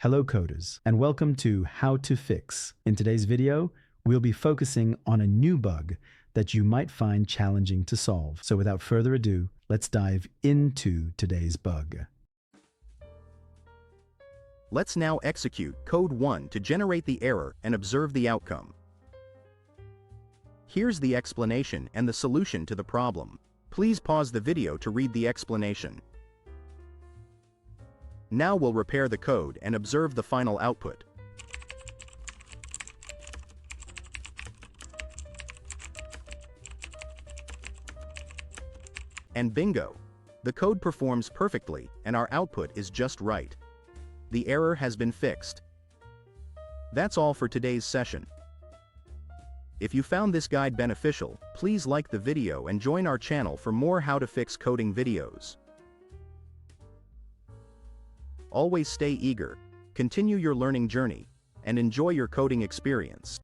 Hello coders, and welcome to How to Fix. In today's video, we'll be focusing on a new bug that you might find challenging to solve. So without further ado, let's dive into today's bug. Let's now execute code 1 to generate the error and observe the outcome. Here's the explanation and the solution to the problem. Please pause the video to read the explanation. Now we'll repair the code and observe the final output. And bingo! The code performs perfectly and our output is just right. The error has been fixed. That's all for today's session. If you found this guide beneficial, please like the video and join our channel for more how to fix coding videos. Always stay eager, continue your learning journey, and enjoy your coding experience.